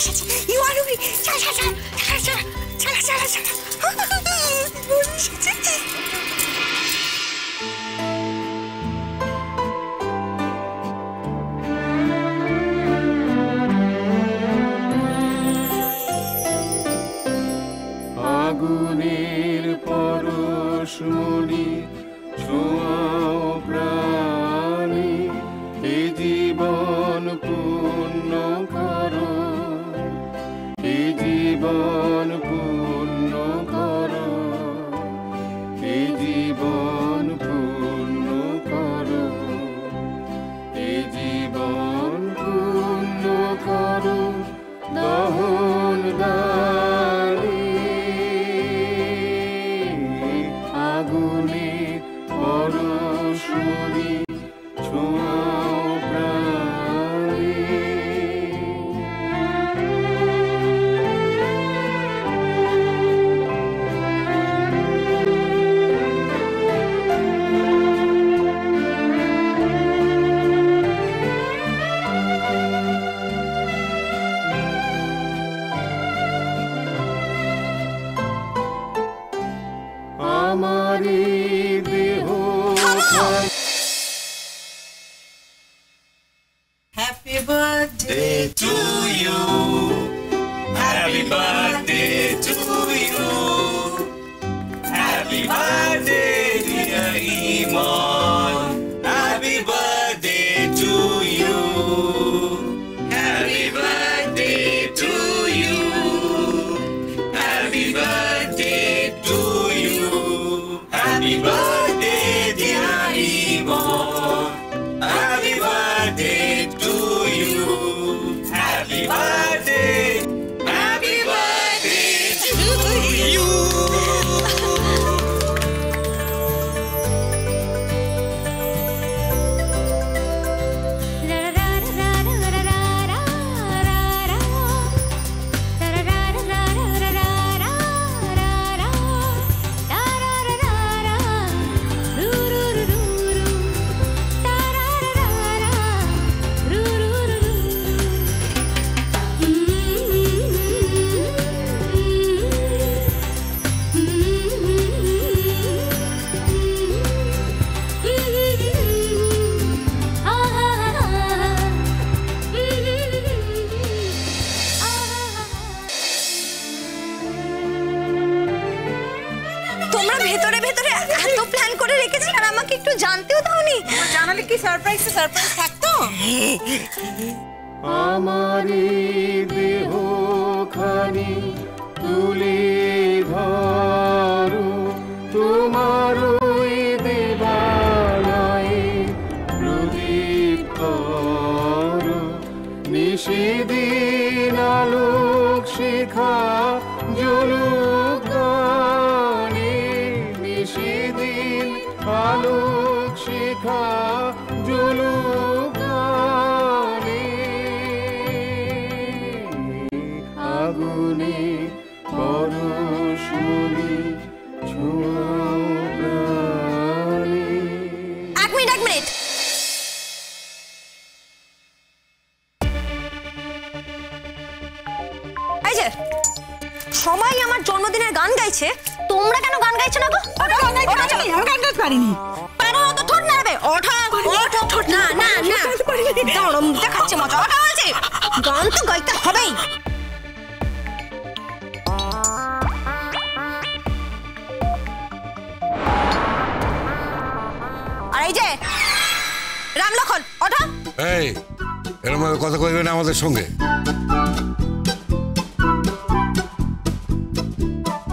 এসেছে। You R Ruby, চল চল চল চল চল চল চল। রুবি এসেছে। আগুনের পরশমণি ছোঁয়াও প্রাণে, এ জীবন পূর্ণ করো, এ জীবন পূর্ণ করো, এ জীবন পূর্ণ করো, এ জীবন পূর্ণ করো। দহন দানে আগুনে পরশমণি ছোঁয়াও প্রাণে। আমারে দেহ happy birthday To you, happy birthday to you, happy birthday dear Iman, happy birthday to you, happy birthday to you, happy birthday to you, happy birthday dear Iman, happy birthday to you, happy birthday to you. তোমরা ভেতরে ভেতরে এত plan করে রেখেছি আর আমাকে একটু জানতেও দাওনি। জানালে কি সারপ্রাইজ থাকতো। আমারে দেহ খানি তুলে ধরো, তোমার দেবালয়ে প্রদীপ করো, নিশিদিন আলোক শিখা জ্বলুক গানে, নিশিদিন আলোক শিখা জ্বলুক গানে। আগুনে পরশমণি ছোঁয়াও প্রাণে। এক মিনিট এই যে সবাই আমার জন্মদিনের গান গাইছে, তোমরা কেন গান গাইছো না গো? আমি গান গাইতে পারিনি। পারো না তো ঠোঁট নাড়বে। ওঠো ওঠো। না না না দাঁড়াম দেখাচ্ছে মজা। ওঠো বলছি, গান তো গাইতে হবেই। আর এই যে রামলক্ষণ, ওঠো। এই এরকম কথা কইবে না আমাদের সঙ্গে।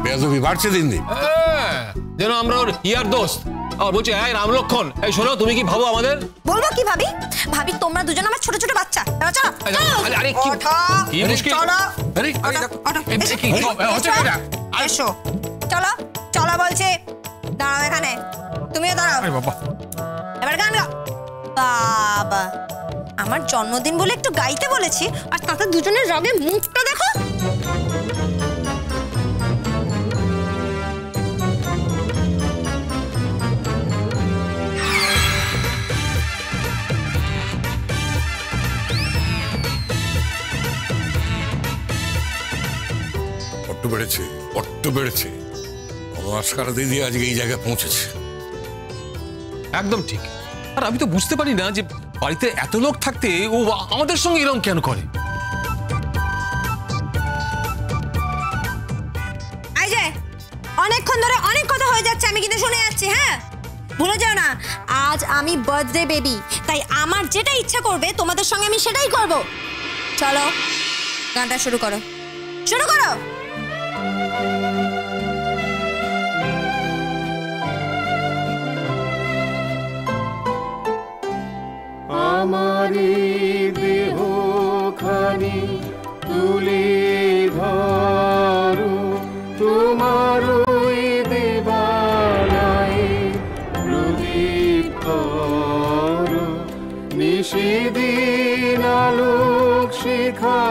বেয়াদবি বাড়ছে দিন দিন। যেন আমরা ওর ইয়ার দোস্ত। আর বলছে এই রামলক্ষণ, এই শোনো, তুমি কি ভাবো আমাদের? বলবো কি ভাবি? ভাবি তোমরা দুজন আমার ছোট ছোট বাচ্চা। চলো আরে কি মুশকিল। চলো আরে কি হচ্ছে এটা? এসো চলো চলো বলছে। দাঁড়াও এখানে, তুমিও দাঁড়াও। আরে বাবা, এবার গান গাও। বাবা, আমার জন্মদিন বলে একটু গাইতে বলেছি আর তাতে দুজনের রাগে মুখটা দেখো। বেড়েছে, বড্ড বেড়েছে। নমস্কার দিদি আজকে এই জায়গায় পৌঁছেছে। একদম ঠিক। আর আমি তো বুঝতে পারি না যে বাড়িতে এত লোক থাকতে ও আমাদের সঙ্গে এরকম কেন করে। এই যে অনেকক্ষণ ধরে অনেক কথা হয়ে যাচ্ছে, আমি কিন্তু শুনে যাচ্ছি। হ্যাঁ, ভুলে যাও না আজ আমি বার্থডে বেবি, তাই আমার যেটা ইচ্ছা করবে তোমাদের সঙ্গে আমি সেটাই করব। চলো গানটা শুরু করো, শুরু করো। আমারি দেহ খানি তুলে ধরো, তোমার ওই দেবালয়ে প্রদীপ করো। নিশিদিন আলোক শিখা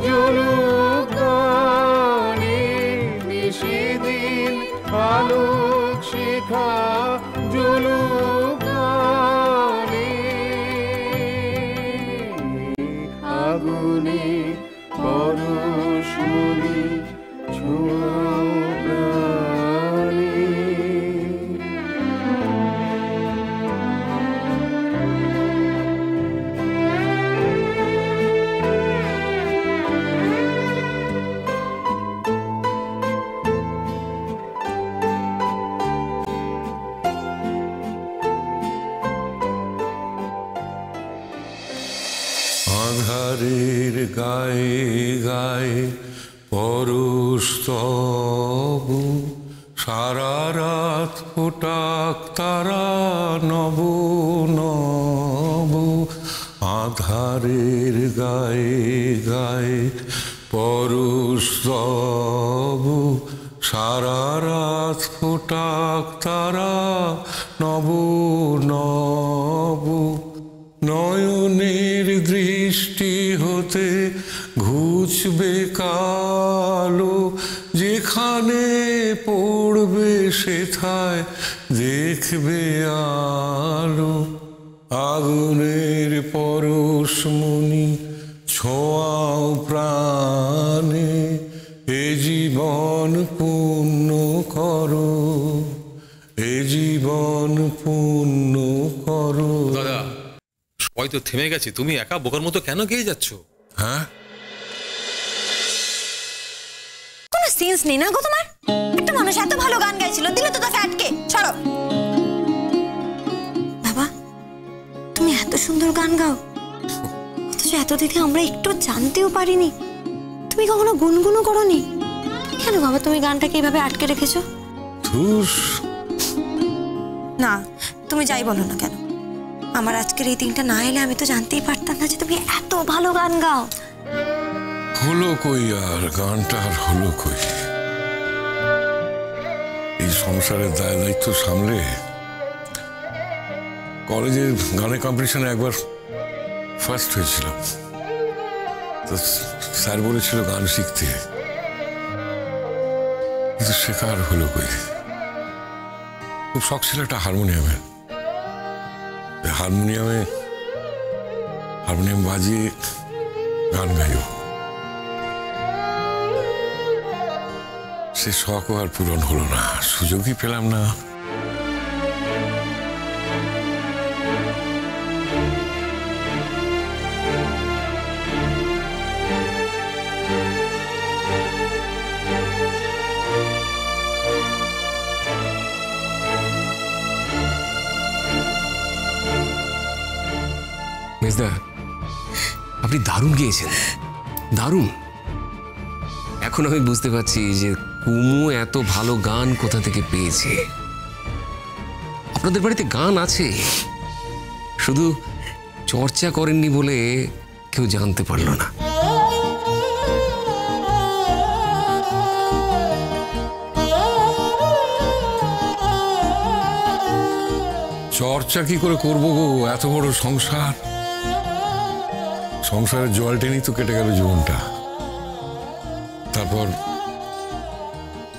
জ্বলুক গানে, নিশিদিন আলোক শিখা জ্বলুক গানে। আগুনে পরশমণি ছোঁয়া প্রাণে। আধারের গায়ে গায়ে পরশ তবু, সারা রাত ফোটাক তারা নব নব। আধারের গায়ে গায়ে পরশ তবু, সারা রাত ফোটাক তারা নব নব। নয়নের দৃষ্টি হতে ঘুচবে কালো, যেখানে পড়বে সেথায় দেখবে আলো। আগুনের পরশমণি ছোঁয়াও প্রাণে, এ জীবন পূর্ণ করো, এ জীবন পূর্ণ করো। দাদা সবাই তো থেমে গেছে, তুমি একা বোকার মতো কেন গেয়ে যাচ্ছ? হ্যাঁ, কোনো সেন্স নেই না গো তোমার? একটা মানুষ এত ভালো গান গাইছিল, দিলে তো তাকে আটকে। ছাড়ো বাবা, তুমি এত সুন্দর গান গাও, অথচ এতদিনে আমরা একটু জানতেও পারিনি। তুমি কখনো গুনগুনও করোনি কেন বাবা? তুমি গানটাকে এইভাবে আটকে রেখেছো। ধুস, না তুমি যাই বলো না কেন, আমার আজকের এই দিনটা না এলে আমি তো জানতেই পারতাম না যে তুমি এত ভালো গান গাও। হলো কই আর গানটা, আর হলো কই? এই সংসারের দায় দায়িত্ব সামলে কলেজের গানের কম্পিটিশনে একবার ফার্স্ট হয়েছিলাম। তো স্যার বলেছিল গান শিখতে, কিন্তু শেখা আর হলো কই। খুব শখ ছিল একটা হারমোনিয়ামের, হারমোনিয়াম বাজিয়ে গান গাইব। সে শখও আর পূরণ হলো না, সুযোগই পেলাম না। মেজদা, আপনি দারুণ গিয়েছেন, দারুণ। এখন আমি বুঝতে পারছি যে কুমু এত ভালো গান কোথা থেকে পেয়েছে। আপনাদের বাড়িতে গান আছে, শুধু চর্চা করেননি বলে কেউ জানতে পারল না। চর্চা কি করে করবো গো, এত বড় সংসার, সংসারের জল টেনেই তো কেটে গেল জীবনটা। তারপর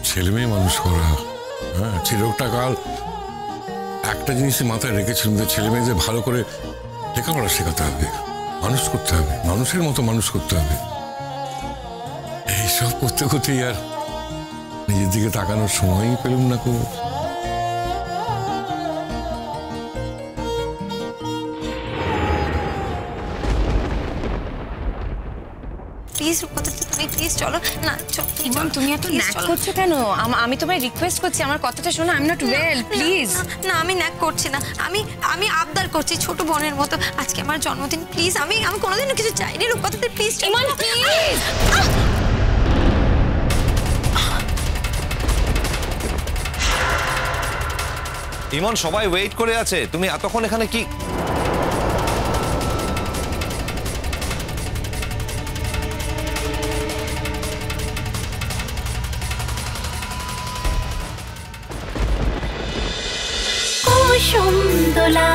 ছেলে মেয়ে মানুষ করা, হ্যাঁ চিরকটা কাল একটা জিনিসই মাথায় রেখেছিলাম যে ছেলে মেয়েদের ভালো করে লেখাপড়া শেখাতে হবে, মানুষ করতে হবে, মানুষের মতো মানুষ করতে হবে। এইসব করতে করতেই আর নিজের দিকে তাকানোর সময়ই পেলুম না কো। প্লিজ রূপকথা তুমি প্লিজ চলো না। ইমন তুমি এত ন্যাক করছো কেন? আমি তোমায় রিকোয়েস্ট করছি, আমার কথাটা শোনো। I am not well, please. না আমি ন্যাক করছি না, আমি আবদার করছি ছোট বোনের মতো। আজকে আমার জন্মদিন, প্লিজ। আমি কোনোদিনও কিছু চাইনি রূপকথা, প্লিজ ইমন প্লিজ। ইমন, সবাই ওয়েট করে আছে, তুমি এতক্ষণ এখানে কি? কুসুম দোলা